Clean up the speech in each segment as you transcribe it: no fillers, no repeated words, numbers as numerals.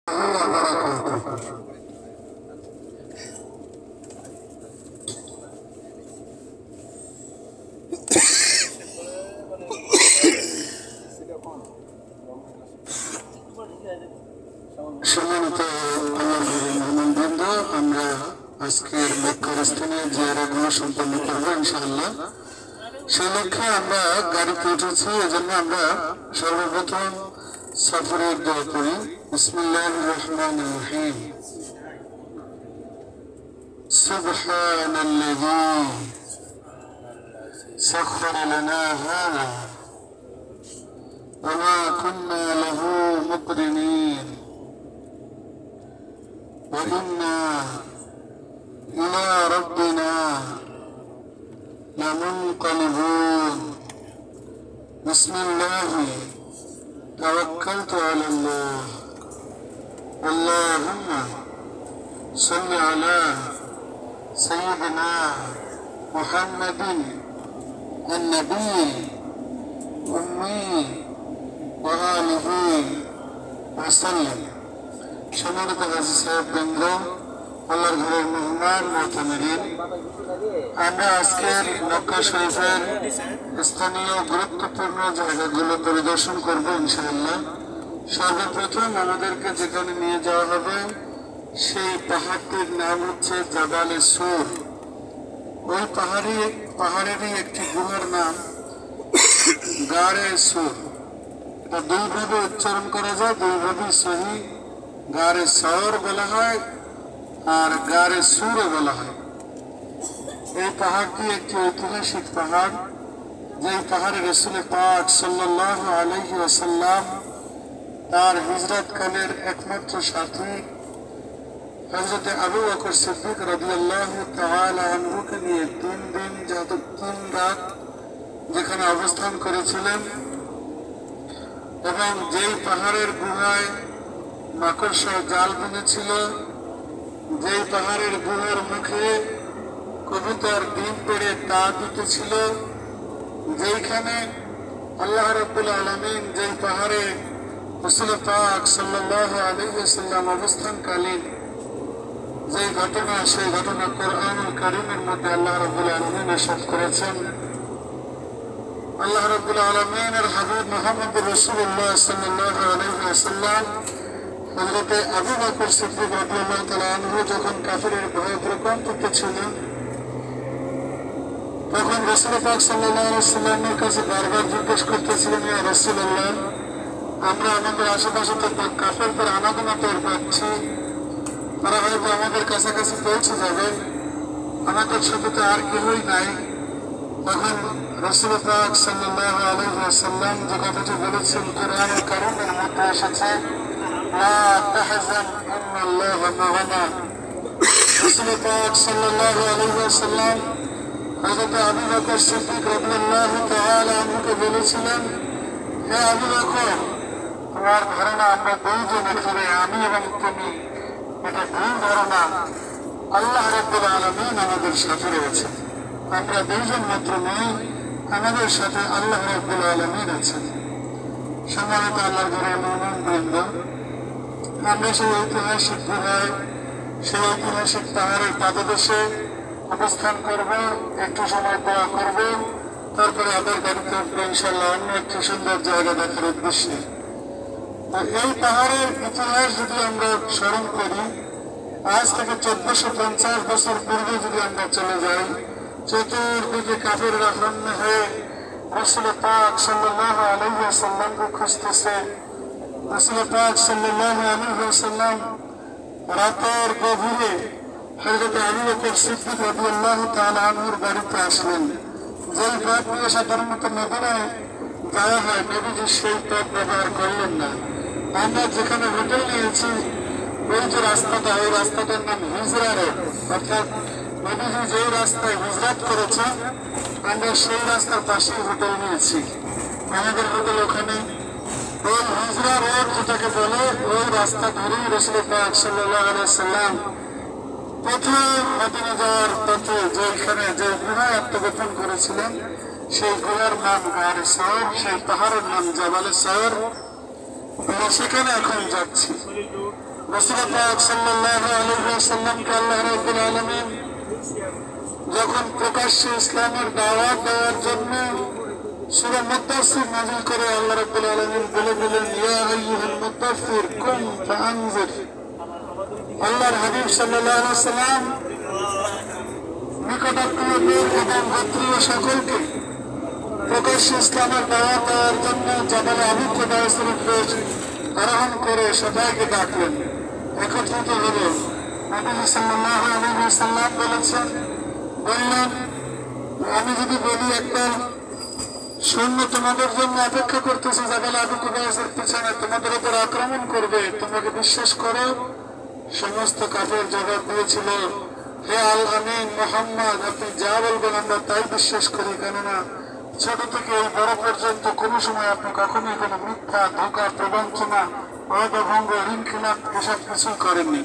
সম্মানিত মেহমানবৃন্দ, আমরা আজকের মক্কার স্থানে জিয়ারাগুলো সম্পন্ন করবো ইনশাআল্লাহ। সেই লক্ষ্যে আমরা গাড়িতে উঠেছি, এজন্য আমরা সর্বপ্রথম সফরের দোয়া করি। বিসমিল্লাহির রহমানির রহিম। সুবহানাল্লাযী সাখখারা লানা হাযা ওয়া মা কুন্না লাহু মুকরিনিন ওয়া ইন্না ইলা রাব্বিনা লামুনকালিবুন। বিসমিল্লাহি তাওয়াক্কালতু আলাল্লাহ। আল্লাহুম্মা সাল্লি আলা সাইয়্যিদিনা মুহাম্মাদিন النبي أمي وآله وسلم। সম্মানিত হাজী সাহেববৃন্দ, আল্লাহর ঘরের মেহমান মুতামিরিন, আমরা আজকের মক্কা শরীফের স্থানীয় গুরুত্বপূর্ণ জায়গাগুলো পরিদর্শন করবো ইনশাআল্লাহ। সর্বপ্রথম আমাদেরকে যেখানে নিয়ে যাওয়া হবে সেই পাহাড়টির নাম হচ্ছে জাবালে সুর। ওই পাহাড়েরই একটি গুহার নাম গারে সুর। এটা দুইভাবে উচ্চারণ করা যায়, দুইভাবে সহি। গারে সর বলা হয় আর গারে সুরও বলা হয়। এই পাহাড়টি একটি ঐতিহাসিক পাহাড়, যে পাহাড়ে রাসূল পাক সাল্লাল্লাহু আলাইহি ওয়াসাল্লাম তার হিজরতকালের একমাত্র সাথী হযরত আবু বকর সিদ্দিক রাদিয়াল্লাহু তাআলা আনহুকে নিয়ে 3 দিন যত 3 রাত যেখানে অবস্থান করেছিলেন, এবং যেই পাহাড়ের গুহায় মাকড়সা জাল বুনেছিল, যেই পাহাড়ের গুহার মুখে কবুতর ডিম পেড়ে তা দিতেছিল, যেইখানে আল্লাহ রাব্বুল আলামিন যেই পাহাড়ে রাসূল পাক সাল্লাল্লাহু আলাইহি ওয়াসাল্লাম অবস্থানকালীন যে ঘটনা, সেই ঘটনা কোরআনুল কারীমের মধ্যে আল্লাহ রাব্বুল আলামিন ইরশাদ করেছেন। আল্লাহ রাব্বুল আলামিনের হাবিব মুহাম্মদ রাসূলুল্লাহ সাল্লাল্লাহু আলাইহি ওয়াসাল্লাম হযরত আবু বকর সিদ্দিক রাদিয়াল্লাহু তাআলা আনহু যখন কাফিরের ভয়ে প্রকম্পিত ছিলেন, তখন রাসূল পাক সাল্লাল্লাহু আলাইহি ওয়াসাল্লামের কাছে বারবার জিজ্ঞেস করতেছিলেন, ইয়া রাসূলুল্লাহ, আমরা আমাদের আশেপাশে তো কাফিরদের আনাগোনা টের পাচ্ছি, তারা হয়তো আমাদের কাছাকাছি পৌঁছে যাবে, আমাদের সাথে তো আর কেউই নাই। তখন রাসূল পাক সাল্লাল্লাহু আলাইহি ওয়াসাল্লাম যে কথাটি বলেছেন কোরআনুল কারীমের মধ্যে এসেছে, লা তাহজান ইন্নাল্লাহা মা'ানা। রাসূল পাক সাল্লাল্লাহু আলাইহি ওয়াসাল্লাম হযরত আবু বকর সিদ্দিক রাদিয়াল্লাহু তাআলা আনহুকে বলেছিলেন, হে আবু বকর, তোমার ধারণা আমরা দুইজন এখানে, আমি এবং তুমি, এটা ভুল ধারণা। আল্লাহ রাব্বুল আলামিন আমাদের সাথে রয়েছেন, আমরা দুইজন মাত্র নই, আমাদের সাথে আল্লাহ রাব্বুল আলামিন আছেন। সম্মানিত আল্লাহর ঘরের মেহমানবৃন্দ, আমরা সেই ঐতিহাসিক গুহায়, সেই ঐতিহাসিক পাহাড়ের পাদদেশে অবস্থান করব, একটু সময় দোয়া করব, তারপরে আবার গাড়িতে উঠবো ইনশাআল্লাহ অন্য একটি সুন্দর জায়গা দেখার উদ্দেশ্যে। এই পাহাড়ের ইতিহাস যদি আমরা স্মরণ করি, আজ থেকে 1450 বছর পূর্বে যদি আমরা চলে যাই, চতুর্দিকে কাফিররা হন্য হয়ে রাসূল পাক সাল্লাল্লাহু আলাইহি ওয়াসাল্লামকে খুঁজতেছে। রাসূল পাক সাল্লাল্লাহু আলাইহি ওয়াসাল্লাম রাতের গভীরে হযরত আবু বকর সিদ্দিক রাদিয়াল্লাহু তাআলা আনহুর বাড়িতে আসলেন। যেই পথ দিয়ে সাধারণত মদিনায় যাওয়া হয়, নবীজি সেই পথ ব্যবহার করলেন না। আমরা যেখানে হোটেল নিয়েছি, ওই যে রাস্তাটা, ওই রাস্তাটার নাম হিজরা রোড, অর্থাৎ নবীজি যে রাস্তায় হিজরত করেছেন, আমরা সেই রাস্তার পাশেই হোটেল নিয়েছি। আমাদের হোটেল ওখানে। ওই হিজরা রোড যেটাকে বলে, ওই রাস্তা ধরেই রাসূল পাক সাল্লাল্লাহু আলাইহি ওয়াসাল্লাম প্রথম মদিনা যাওয়ার পথে যেখানে যে গুহায় আত্মগোপন করেছিলেন, সেই গুহার নাম গারে সওর, সেই পাহাড়ের নাম জাবালে সওর। আমরা সেখানে এখন যাচ্ছি। রাসূল পাক সাল্লাল্লাহু আলাইহি ওয়াসাল্লামকে আল্লাহ রাব্বুল আলামিন যখন প্রকাশ্যে ইসলামের দাওয়াত দেওয়ার জন্য সূরা মুদ্দাসসির নাযিল করে আল্লাহ রাব্বুল আলামিন বলে দিলেন, ইয়া আইয়ুহাল মুদ্দাসসির কুম ফাআনজির। আল্লাহর হাবিব সাল্লাল্লাহু আলাইহি ওয়াসাল্লাম নিকটাত্মীয় এবং গোত্রীয় সকলকে প্রকাশ্যে ইসলামের দাওয়াত দেওয়ার জন্য জাবালে আবু কুবাইসের উপর আরোহণ করে সবাইকে ডাকলেন, একত্রিত হল। নবী সাল্লাল্লাহু আলাইহি ওয়াসাল্লাম বললেন, আমি যদি বলি একদল সৈন্য তোমাদের জন্য অপেক্ষা করতেছে জাবালে আবু কুবাইসের পিছনে, তোমাদের উপর আক্রমণ করবে, তোমাকে বিশ্বাস করো? সমস্ত কাফের জবাব দিয়েছিল, হে আল আমিন মুহাম্মদ, আপনি যা বলবেন আমরা তাই বিশ্বাস করি, কেননা ছোট থেকে এই বড় পর্যন্ত কোনো সময় আপনি কখনোই কোনো মিথ্যা, ধোঁকা, প্রবঞ্চনা, অদভঙ্গ, ঋণ খিলাফ এসব কিছু করেননি।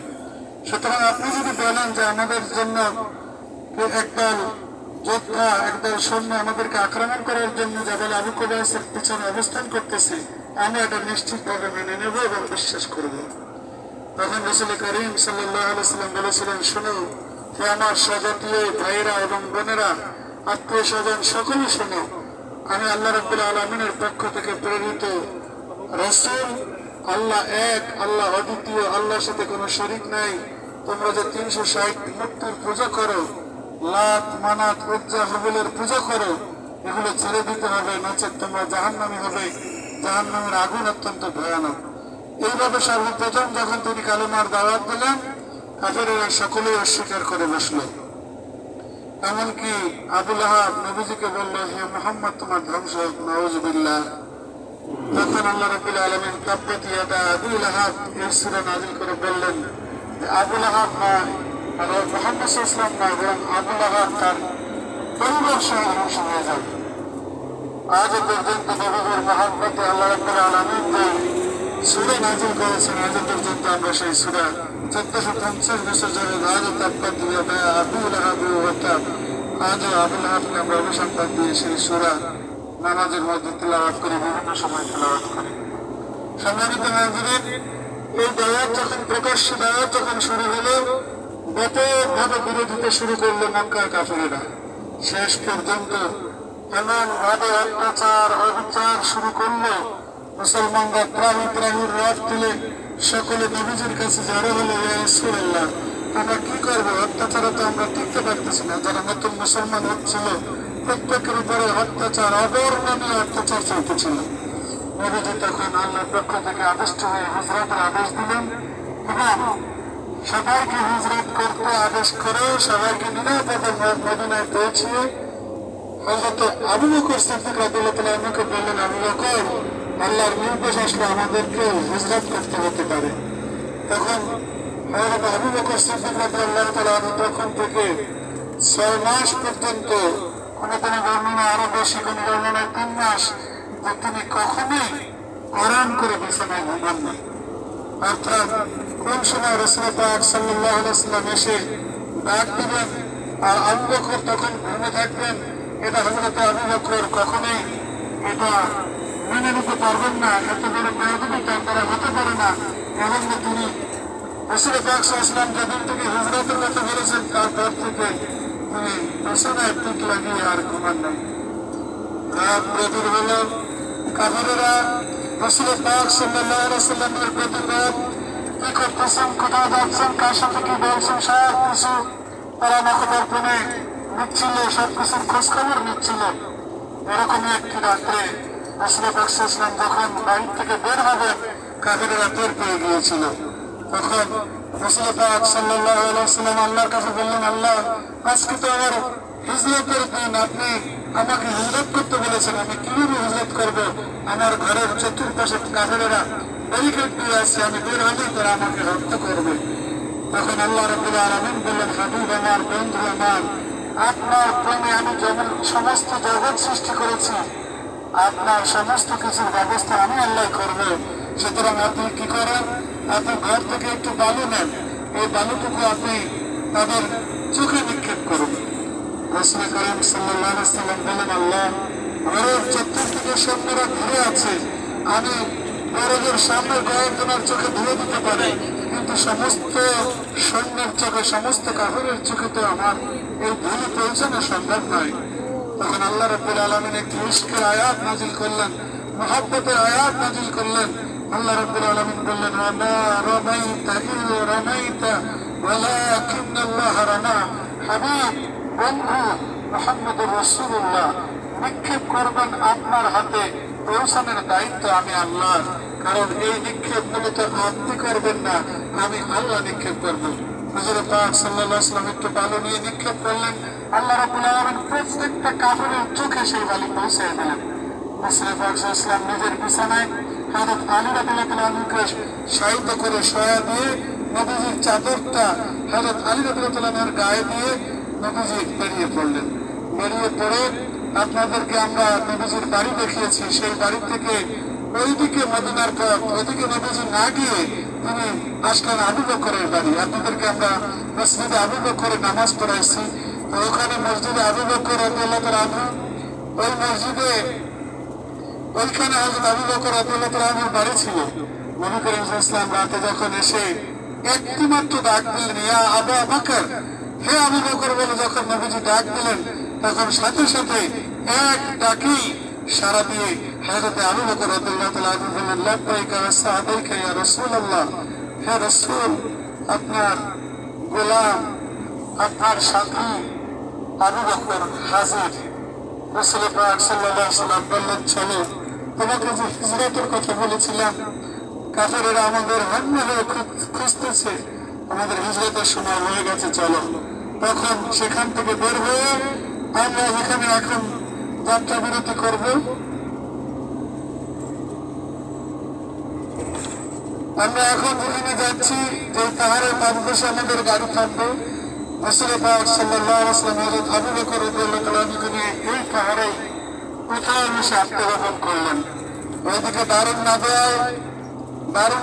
সুতরাং আপনি যদি বলেন যে আমাদের জন্য একদল যোদ্ধা, একদল সৈন্য আমাদেরকে আক্রমণ করার জন্য জাবাল আবু কুবাইসের পিছনে অবস্থান করতেছে, আমি এটা নিশ্চিতভাবে মেনে নেব এবং বিশ্বাস করব। তখন রাসূল করিম সাল্লাল্লাহু আলাইহি ওয়াসাল্লাম বলেছিলেন, শোনো হে আমার স্বজাতীয় ভাইরা এবং বোনেরা, আত্মীয় স্বজন সকলে শোনো, আমি আল্লাহ রাব্বুল আলামিনের পক্ষ থেকে প্রেরিত রাসূল। আল্লাহ এক, আল্লাহ অদ্বিতীয়, আল্লাহর সাথে কোনো শরীক নাই। তোমরা যে 360 মূর্তির পূজা করো, লাত, মানাত, উজ্জা, হুবলের পূজা করো, এগুলো ছেড়ে দিতে হবে, নচেত তোমরা জাহান্নামী হবে। জাহান্নামের আগুন অত্যন্ত ভয়ানক। এইভাবে সর্বপ্রথম যখন তিনি কালেমার দাওয়াত দিলেন, কাফেরেরা সকলেই অস্বীকার করে বসলো। এমনকি আবু লাহাব নবীজিকে বলল, হে মুহাম্মদ তোমার ধ্বংস হোক, নাউযুবিল্লাহ। তখন আল্লাহ রাব্বুল আলামিন তাব্বাত ইয়াদা আবি লাহাব এর সূরা নাযিল করে বললেন, আবু লাহাব নয়, আর মুহাম্মদ সাল্লাল্লাহু আলাইহি ওয়াসাল্লাম নয়, বরং আবু লাহাব তার পরিবার সহ ধ্বংস হয়ে যাবে। আজ পর্যন্ত নবীর মহব্বতে আল্লাহ রাব্বুল আলামিন যে সূরা নাযিল করেছেন, আজ পর্যন্ত আমরা সেই সূরা 1450 বছর ধরে আজ তাব্বাত ইয়াদা আবি লাহাব ওয়া তাব, আজ আবু লাহাবকে আমরা অভিসম্পাদ দিয়ে সেই সূরা নামাজের মধ্যে তেলাওয়াত করি, বিভিন্ন সময় তেলাওয়াত করি। সম্মানিত হাজিরিন, এই দাওয়াত যখন প্রকাশ্য দাওয়াত যখন শুরু হলো, ব্যাপকভাবে বিরোধিতা শুরু করলো মক্কার কাফেরেরা। শেষ পর্যন্ত এমন ভাবে অত্যাচার, অবিচার শুরু করলো, মুসলমানরা প্রাণীর রথ তুলে সকলে নবীজির কাছে জড়ো হলো, ইয়া রাসূলুল্লাহ, আমরা কি করবো? অত্যাচারে তো আমরা টিকতে পারতেছি না। যারা নতুন মুসলমান হচ্ছিল প্রত্যেকের উপরে অত্যাচার, অবর্ণনীয় অত্যাচার চলতেছিল। নবীজি তখন আল্লাহর পক্ষ থেকে আদিষ্ট হয়ে হিজরতের আদেশ দিলেন এবং সবাইকে হিজরত করতে আদেশ করে সবাইকে নিরাপদে মদিনায় পৌঁছিয়ে হযরত আবু বকর সিদ্দিক রাদিয়াল্লাহু তাআলা আনহুকে বললেন, আবু বকর, আল্লাহর নির্দেশ আসলে আমাদেরকে হিজরত করতে হতে পারে। তখন হযরত আবু বকর সিদ্দিক রাদিয়াল্লাহু তাআলা আনহু তখন থেকে 6 মাস পর্যন্ত, কোনো কোনো বর্ণনা আরো বেশি, কোনো বর্ণনায় 3 মাস, যে তিনি কখনোই আরাম করে বিছানায় ঘুমান না। অর্থাৎ কোন সময় রাসূল পাক সাল্লাল্লাহু আলাইহি ওয়াসাল্লাম এসে ডাক দিবেন আর আবু বকর তখন ঘুমে থাকবেন, এটা হযরত আবু বকর কখনোই এটা মেনে নিতে পারবেন না। এত বড় বেয়াদবি তারা হতে পারে না। এবং তিনি রাসূল পাক সাল্লাল্লাহু আলাইহি ওয়াসাল্লাম যেদিন থেকে হিজরতের কথা বলেছেন, তারপর থেকে তিনি বিছানায় পিঠ লাগিয়ে আর ঘুমান নাই। রাত প্রতির হলো, কাফেরেরা রাসূল পাক সাল্লাল্লাহু আলাইহি ওয়াসাল্লামের প্রতিবাদ কি করতেছেন, কোথায় যাচ্ছেন, কার সাথে কি বলছেন, সব কিছু তারা নখদর্পণে নিচ্ছিল, সব কিছুর খোঁজ খবর নিচ্ছিল। এরকমই একটি রাত্রে রাসূল পাক সাল্লাল্লাহু আলাইহি ওয়াসাল্লাম যখন বাড়ি থেকে বের হবেন, কাফেরেরা টের পেয়ে গিয়েছিল। তখন রাসূল পাক সাল্লাল্লাহু আলাইহি ওয়াসাল্লাম আল্লাহর কাছে বললেন, আল্লাহ, আজকে তো আমার হিজরতের দিন, আপনি আমাকে হিজরত করতে বলেছেন, আমি কিভাবে হিজরত করবো? আমার ঘরের চতুর্পাশে কাফেরেরা ব্যারিকেড দিয়ে আসছে, আমি বের হলেই তারা আমাকে হত্যা করবে। তখন আল্লাহ রাব্বুল আলামিন বললেন, হাবিব আমার, বন্ধু আমার, আপনার প্রেমে আমি যেমন সমস্ত জগৎ সৃষ্টি করেছি, আপনার সমস্ত কিছুর ব্যবস্থা আমি আল্লাহ করবো। সুতরাং আপনি কি করেন, আপনি ঘর থেকে একটু বালু নেন, এই বালুটুকু আপনি তাদের চোখে নিক্ষেপ করুন। রাসূল করিম সাল্লাল্লাহু আলাইহি ওয়াসাল্লাম বলেন, আল্লাহ, ঘরের চতুর্দিকে সৈন্যরা ঘিরে আছে, আমি বড়দের সামনে কয়েকজনের চোখে ধুয়ে দিতে পারে, কিন্তু সমস্ত সৈন্যের চোখে, সমস্ত কাফেরের চোখে তো আমার এই ধুলি পৌঁছানো সম্ভব নয়। তখন আল্লাহ রাব্বুল আলামিন একটি ইশকের আয়াত নাজিল করলেন, মুহাব্বতের আয়াত নাজিল করলেন। আল্লাহ রাব্বুল আলামিন বললেন, ওয়ামা রামাইতা ইয রামাইতা ওয়ালাকিন্নাল্লাহ রামা। হাবিব, বন্ধু মুহাম্মদুর রাসূলুল্লাহ, নিক্ষেপ করবেন আপনার হাতে, পৌঁছানোর দায়িত্ব আমি আল্লাহর। কারণ এই নিক্ষেপ মূলত আপনি করবেন না, আমি আল্লাহ নিক্ষেপ করবো। হুজুর পাক সাল্লাল্লাহু আলাইহি ওয়াসাল্লাম একটু বালু নিয়ে নিক্ষেপ করলেন। আল্লাহ রাব্বুল আলামিন প্রত্যেকটা কাফেরের চোখে সেই বালি পৌঁছে দিলেন। রাসূল পাক সাল্লাল্লাহু আলাইহি ওয়াসাল্লাম নিজের বিছানায় হযরত আলী রাদিয়াল্লাহু আনহুকে শায়িত করে শোয়া দিয়ে নবীজির চাদরটা হযরত আলী রাদিয়াল্লাহু আনহুর গায়ে দিয়ে নবীজি বেরিয়ে পড়লেন। বেরিয়ে পড়ে আপনাদেরকে আমরা নবীজির বাড়ি দেখিয়েছি। সেই বাড়ি থেকে ওইদিকে মদিনার পথ, ওইদিকে নবীজি না গিয়ে তিনি আসলেন আবু বকরের বাড়ি। আপনাদেরকে আমরা মসজিদে আবু বকরে নামাজ পড়াইছি। ওখানে মসজিদে আবু বকর রাদিয়াল্লাহু আনহু, ওই মসজিদে ওইখানে হযরত আবু বকর রাদিয়াল্লাহু আনহুর বাড়ি ছিল। নবী করিম সাল্লাল্লাহু আলাইহি ওয়াসাল্লাম রাতে যখন এসে একটি মাত্র ডাক দিলেন, ইয়া আবু বকর, হে আবু বকর বলে যখন নবীজি ডাক দিলেন, তখন সাথে সাথে এক ডাকেই সারা দিয়ে হযরত আবু বকর রাদিয়াল্লাহু আনহু বললেন, লাব্বাইকা ওয়া সা'দাইকা ইয়া রাসূলুল্লাহ। হে রাসূল, আপনার গোলাম, আপনার সাথী আবু বকর হাজির। রাসূল পাক সাল্লাল্লাহু আলাইহি ওয়াসাল্লাম বললেন, চলো, তোমাকে যে হিজরতের কথা বলেছিলাম, কাফেরেরা আমাদের হন্য হয়ে খুঁজতেছে, আমাদের হিজরতের সময় হয়ে গেছে, চলো। তখন সেখান থেকে বের হয়ে আমরা এখানে এখন যাত্রা বিরতি করব। আমরা এখন যেখানে যাচ্ছি, যে পাহাড়ের পাদদেশে আমাদের গাড়ি থাকবে। রাসূল পাক সাল্লাল্লাহু আলাইহি ওয়াসাল্লাম হযরত আবু বকর রাদিয়াল্লাহু আনহুকে নিয়ে এই পাহাড়ে কোথায় এসে আত্মগোপন করলেন। ওইদিকে দারুন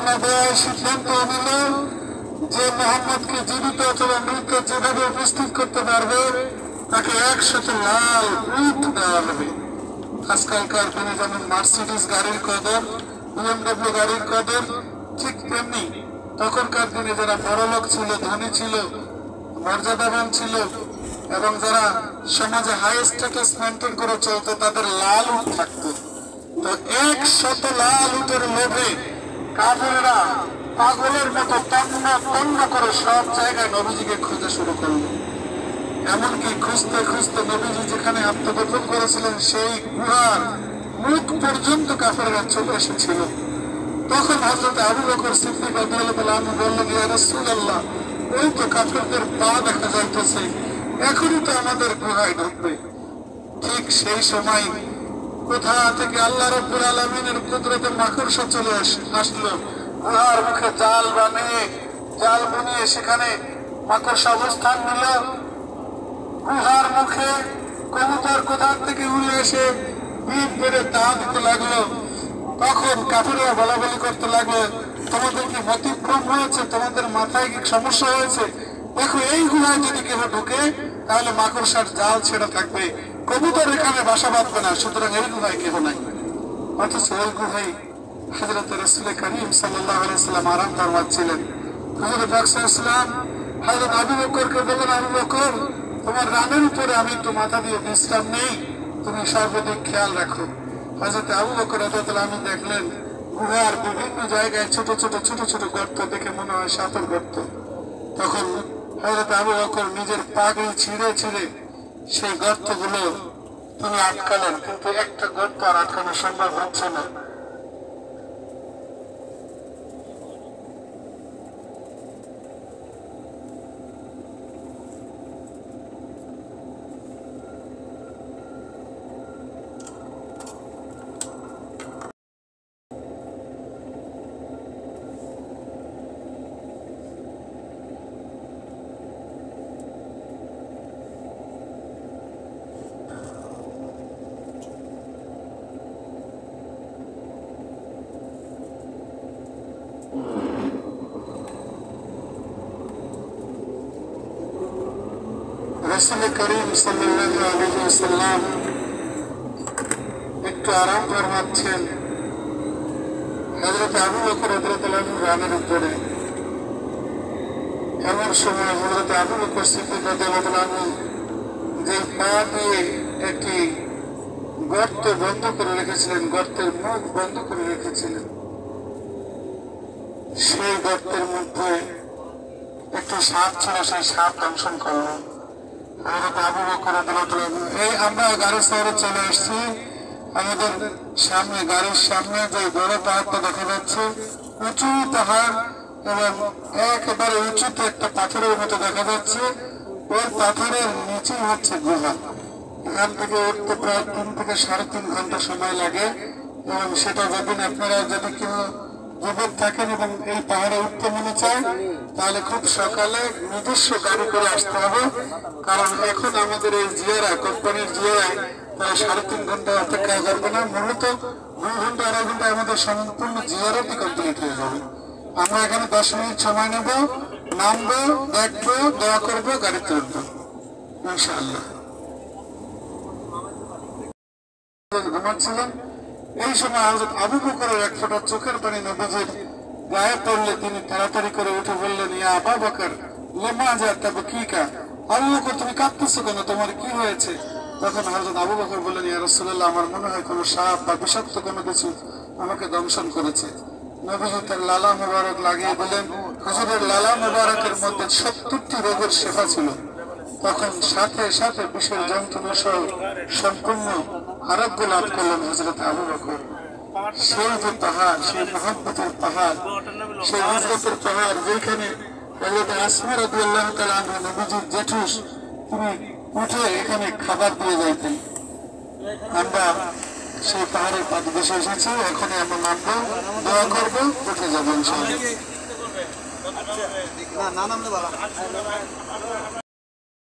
নাদিয়ায় সিদ্ধান্ত নিল যে মোহাম্মদকে জীবিত অথবা মৃত যেভাবে উপস্থিত করতে পারবে তাকে 100 লাল উট দেওয়া হবে। আজকালকার দিনে যেমন মার্সিডিজ গাড়ির কদর, BMW গাড়ির কদর, ঠিক তেমনি তখনকার দিনে যারা বড় লোক ছিল, ধনী ছিল, মর্যাদাবান ছিল এবং যারা সমাজে হাই স্ট্যাটাস মেনটেন করে চলতো, তাদের লাল উট থাকতো। তো 100 লাল উটের লোভে কাফেররা পাগলের মতো তন্ন করে সব জায়গায় নবীজিকে খোঁজা শুরু করলো। এমনকি খুঁজতে খুঁজতে নবীজি যেখানে আত্মগোপন করেছিলেন সেই গুহার মুখ পর্যন্ত কাফেররা চলে এসেছিল। তখন হযরত আবু বকর সিদ্দিক রাদিয়াল্লাহু আনহু বললেন, ইয়া রাসূলুল্লাহ, ওই তো কাফেরদের পা দেখা যাইতেছে, এখনই তো আমাদের গুহায় ঢুকবে। ঠিক সেই সময় কোথা থেকে আল্লাহ রাব্বুল আলামিনের কুদরতে মাকড়সা চলে আসলো। গুহার মুখে জাল বুনিয়ে সেখানে মাকড়সা অবস্থান নিল। গুহার মুখে কবুতর কোথা থেকে উড়ে এসে ডিম পেড়ে তা দিতে লাগলো। তখন কাফেররা বলাবলি করতে লাগলো, তোমাদের কি মতিভ্রম হয়েছে? তোমাদের মাথায় কি সমস্যা হয়েছে? দেখো, এই গুহায় যদি কেউ ঢুকে তাহলে মাকড়সার জাল ছেড়ে থাকবে, কবুতর এখানে বাসা বাঁধবে না, সুতরাং এই গুহায় কেউ নাই। অথচ ওই গুহায় হযরত রাসূল করিম সাল্লাল্লাহু আলাইহি ওয়াসাল্লাম আরাম ফরমাচ্ছিলেন। হুজুর পাক সাল্লাল্লাহু আলাইহি ওয়াসাল্লাম হযরত আবু বকরকে বললেন, আবু বকর, তোমার রানের উপরে আমি একটু মাথা দিয়ে বিশ্রাম নেই, তুমি সর্বদিক খেয়াল রাখো। হযরত আবু বকর রাদিয়াল্লাহু আনহু দেখলেন গুহার বিভিন্ন জায়গায় ছোট ছোট গর্ত, দেখে মনে হয় সাপের গর্ত। তখন হযরত আবু বকর নিজের পাগড়ি ছিঁড়ে সেই গর্তগুলো তিনি আটকালেন, কিন্তু একটা গর্ত আর আটকানো সম্ভব হচ্ছে না। রাসূল করিম সাল্লাল্লাহু আলাইহি ওয়াসাল্লাম একটু আরাম ফরমাচ্ছেন। হযরত আবু বকর রাদিয়াল্লাহু আনহু রানের উপরে এমন সময় হযরত আবু বকর সিদ্দিক রাদিয়াল্লাহু আনহু যে পা দিয়ে একটি গর্ত বন্ধ করে রেখেছিলেন, গর্তের মুখ বন্ধ করে রেখেছিলেন, সেই গর্তের মধ্যে একটি সাপ ছিল, সেই সাপ দংশন করলো হযরত আবু বকর রাদিয়াল্লাহু আনহু। এই আমরা গাড়ি শহরে চলে এসেছি, আমাদের সামনে গাড়ির সামনে যে বড় পাহাড়টা দেখা যাচ্ছে, উঁচু পাহাড় এবং একেবারে উঁচুতে একটা পাথরের মতো দেখা যাচ্ছে, ওই পাথরের নিচে হচ্ছে গুহা। এখান থেকে উঠতে প্রায় 3 থেকে 3.5 ঘন্টা সময় লাগে এবং সেটা যেদিন আপনারা যদি কেউ যুবক থাকেন এবং এই পাহাড়ে উঠতে মনে চায় তাহলে খুব সকালে নিজস্ব গাড়ি করে আসতে হবে, কারণ এখন আমাদের এই জিয়ারা কোম্পানির জিয়ারায় প্রায় 3.5 ঘন্টা অপেক্ষা করবে না, মূলত 2 ঘন্টা 2.5 ঘন্টা আমাদের সম্পূর্ণ জিয়ারতই কমপ্লিট হয়ে যাবে। আমরা এখানে 10 মিনিট সময় নেব, নামবো, দেখবো, দোয়া করবো, গাড়িতে উঠবো ইনশাআল্লাহ। ঘুমাচ্ছিলেন, এই সময় হযরত আবু বকরের এক ফোঁটা চোখের পানি নবীজির গায়ে পড়লে তিনি তাড়াতাড়ি করে উঠে বললেন, ইয়া আবু বকর লিমা তাবকিকা, আবু বকর তুমি কাঁদতেছো কেন, তোমার কি হয়েছে? তখন হযরত আবু বকর বললেন, ইয়া রাসূলুল্লাহ আমার মনে হয় কোনো সাপ বা বিষাক্ত কোনো কিছু আমাকে দংশন করেছে। নবীজি তার লালা মোবারক লাগিয়ে বলেন, হুজুরের লালা মোবারকের মধ্যে 70টি রোগের শেফা ছিল। তখন সাথে সাথে বিষের যন্ত্রণা সহ সম্পূর্ণ আরোগ্য লাভ করলেন হযরত আবু বকর। সেই যে পাহাড়, সেই মহব্বতের পাহাড়, সেই হিজরতের পাহাড়, যেখানে হযরত আসমা রাদিয়াল্লাহু তাআলা আনহা নবীজির জেঠুস তিনি উঠে এখানে খাবার দিয়ে যাইতেন। আমরা সেই পাহাড়ের পাদদেশে এসেছি, এখানে আমরা নামবো, দোয়া করবো, উঠে যাবো ইনশাআল্লাহ।